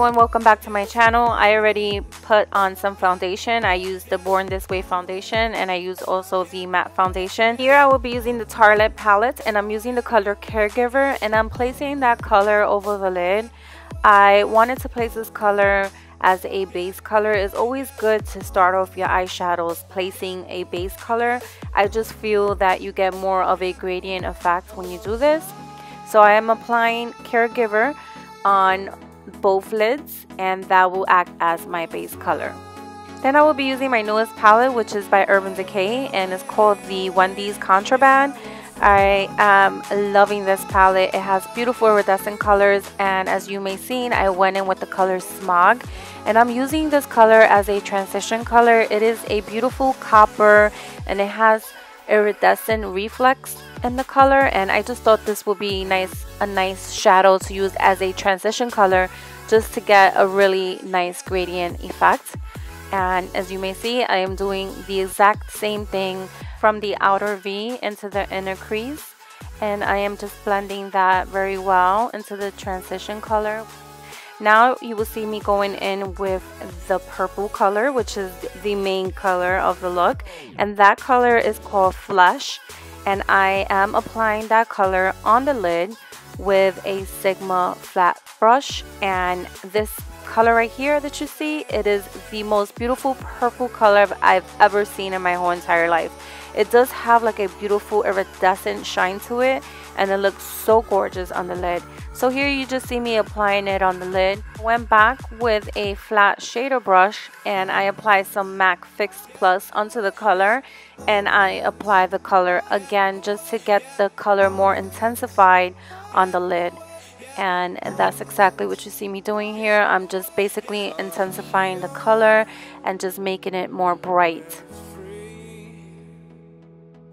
everyone, welcome back to my channel. I already put on some foundation. I used the Born This Way foundation and I used also the matte foundation. Here I will be using the Tartelette palette and I'm using the color Caregiver and I'm placing that color over the lid. I wanted to place this color as a base color. It's always good to start off your eyeshadows placing a base color. I just feel that you get more of a gradient effect when you do this. So I am applying Caregiver on both lids and that will act as my base color. Then I will be using my newest palette, which is by Urban Decay and it's called the Wendy's Contraband. I am loving this palette. It has beautiful iridescent colors and as you may see, I went in with the color Smog and I'm using this color as a transition color. It is a beautiful copper and it has iridescent reflex in the color and I just thought this would be a nice shadow to use as a transition color just to get a really nice gradient effect. And as you may see, I am doing the exact same thing from the outer V into the inner crease and I am just blending that very well into the transition color. Now you will see me going in with the purple color, which is the main color of the look, and that color is called Flesh and I am applying that color on the lid with a Sigma flat brush. And this color right here that you see, it is the most beautiful purple color I've ever seen in my whole entire life. It does have like a beautiful iridescent shine to it and it looks so gorgeous on the lid. So here you just see me applying it on the lid. Went back with a flat shader brush and I applied some MAC Fix Plus onto the color and I apply the color again just to get the color more intensified on the lid. And that's exactly what you see me doing here. I'm just basically intensifying the color and just making it more bright.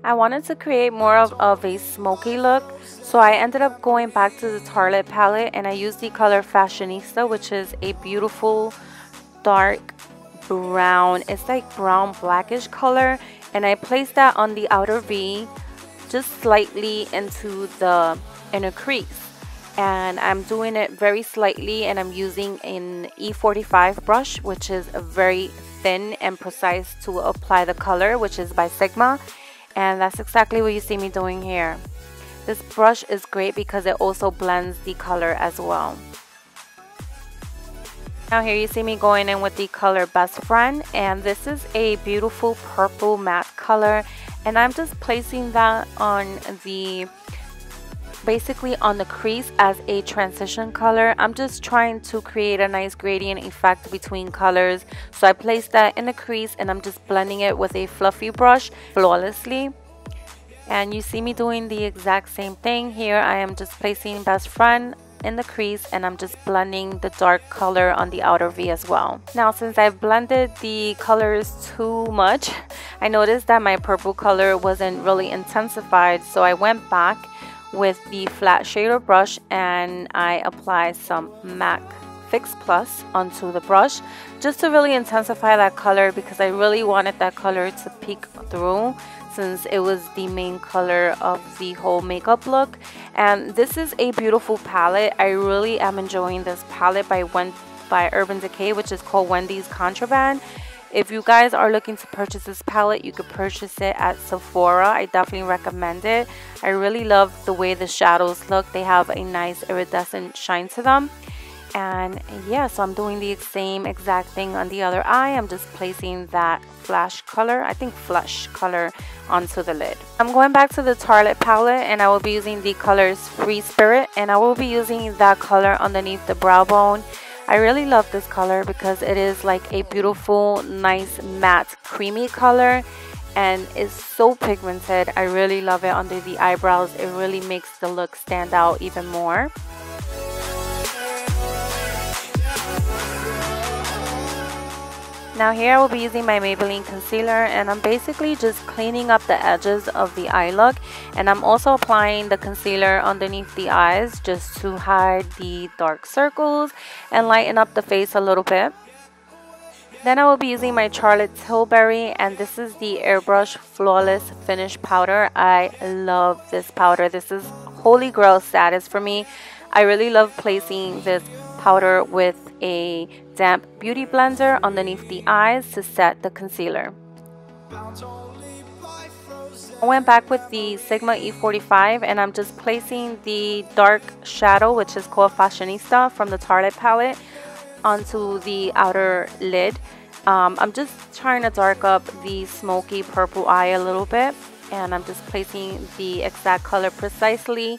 I wanted to create more of a smoky look, so I ended up going back to the Tartelette palette and I used the color Fashionista, which is a beautiful dark brown. It's like brown blackish color and I placed that on the outer V just slightly into the inner crease. And I'm doing it very slightly and I'm using an E45 brush, which is very thin and precise to apply the color, which is by Sigma. And that's exactly what you see me doing here. This brush is great because it also blends the color as well. Now here you see me going in with the color Best Friend and this is a beautiful purple matte color and I'm just placing that on the basically on the crease as a transition color. I'm just trying to create a nice gradient effect between colors, so I place that in the crease and I'm just blending it with a fluffy brush flawlessly. And you see me doing the exact same thing here. I am just placing Best Friend in the crease and I'm just blending the dark color on the outer V as well. Now since I've blended the colors too much, I noticed that my purple color wasn't really intensified, so I went back with the flat shader brush and I apply some MAC Fix Plus onto the brush just to really intensify that color because I really wanted that color to peek through since it was the main color of the whole makeup look. And this is a beautiful palette. I really am enjoying this palette by Urban Decay, which is called Wendy's Contraband. If you guys are looking to purchase this palette, you could purchase it at Sephora. I definitely recommend it. I really love the way the shadows look. They have a nice iridescent shine to them. And yeah, so I'm doing the same exact thing on the other eye. I'm just placing that flesh color onto the lid. I'm going back to the Tartelette palette and I will be using the colors Free Spirit and I will be using that color underneath the brow bone. I really love this color because it is like a beautiful, nice, matte, creamy color and is so pigmented. I really love it under the eyebrows. It really makes the look stand out even more. Now here I will be using my Maybelline concealer and I'm basically just cleaning up the edges of the eye look, and I'm also applying the concealer underneath the eyes just to hide the dark circles and lighten up the face a little bit. Then I will be using my Charlotte Tilbury and this is the Airbrush Flawless Finish Powder. I love this powder. This is holy grail status for me. I really love placing this powder with a damp beauty blender underneath the eyes to set the concealer. I went back with the Sigma E45 and I'm just placing the dark shadow, which is called Fashionista, from the Target palette onto the outer lid. I'm just trying to dark up the smoky purple eye a little bit, and I'm just placing the exact color precisely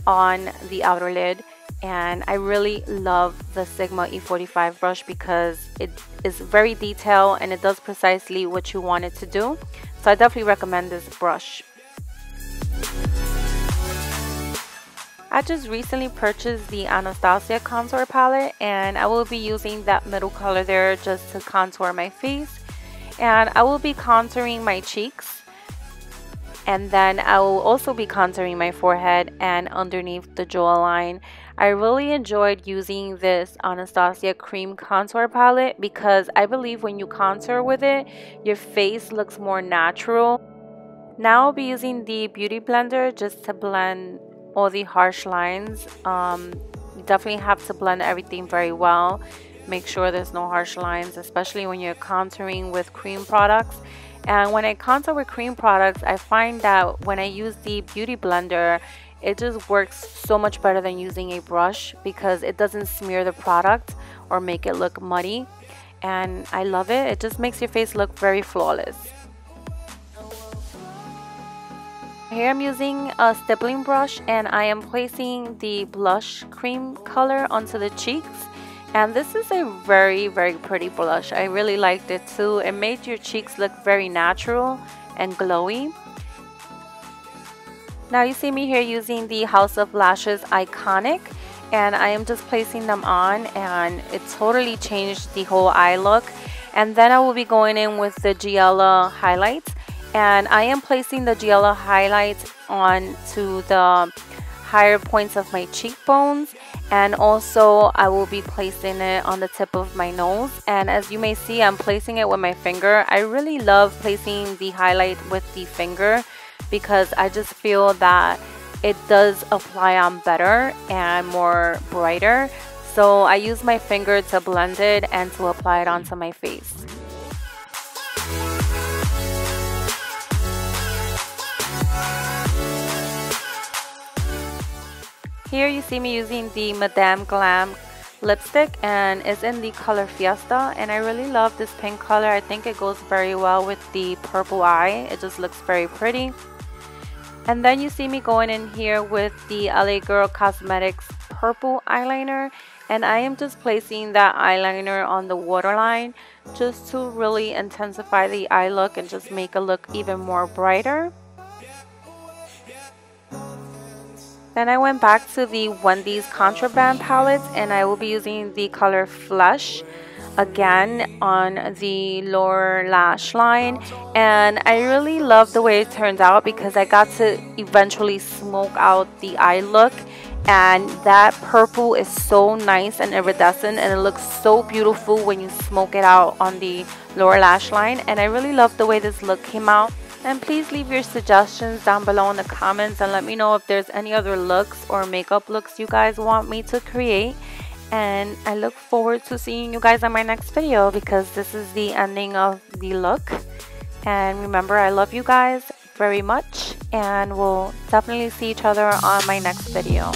on the outer lid. And I really love the Sigma E45 brush because it is very detailed and it does precisely what you want it to do. So I definitely recommend this brush. I just recently purchased the Anastasia contour palette, and I will be using that middle color there just to contour my face. And I will be contouring my cheeks, and then I will also be contouring my forehead and underneath the jawline. I really enjoyed using this Anastasia cream contour palette because I believe when you contour with it, your face looks more natural. Now I'll be using the beauty blender just to blend all the harsh lines. You definitely have to blend everything very well. Make sure there's no harsh lines, especially when you're contouring with cream products. And when I contour with cream products, I find that when I use the beauty blender, it just works so much better than using a brush because it doesn't smear the product or make it look muddy. And I love it. It just makes your face look very flawless. Here I'm using a stippling brush and I am placing the blush cream color onto the cheeks. And this is a very, very pretty blush. I really liked it too. It made your cheeks look very natural and glowy. Now you see me here using the House of Lashes Iconic, and I am just placing them on, and it totally changed the whole eye look. And then I will be going in with the GIELLA highlights, and I am placing the GIELLA highlights onto the higher points of my cheekbones, and also I will be placing it on the tip of my nose. And as you may see, I'm placing it with my finger. I really love placing the highlight with the finger because I just feel that it does apply on better and more brighter. So I use my finger to blend it and to apply it onto my face. Here you see me using the Madame Glam lipstick, and it's in the color Fiesta, and I really love this pink color. I think it goes very well with the purple eye. It just looks very pretty. And then you see me going in here with the LA Girl Cosmetics purple eyeliner, and I am just placing that eyeliner on the waterline just to really intensify the eye look and just make it look even more brighter. Then I went back to the Wendy's Contraband palette, and I will be using the color Flesh again on the lower lash line. And I really love the way it turned out because I got to eventually smoke out the eye look, and that purple is so nice and iridescent, and it looks so beautiful when you smoke it out on the lower lash line. And I really love the way this look came out. And please leave your suggestions down below in the comments and let me know if there's any other looks or makeup looks you guys want me to create. And I look forward to seeing you guys on my next video because this is the ending of the look. And remember, I love you guys very much, and we'll definitely see each other on my next video.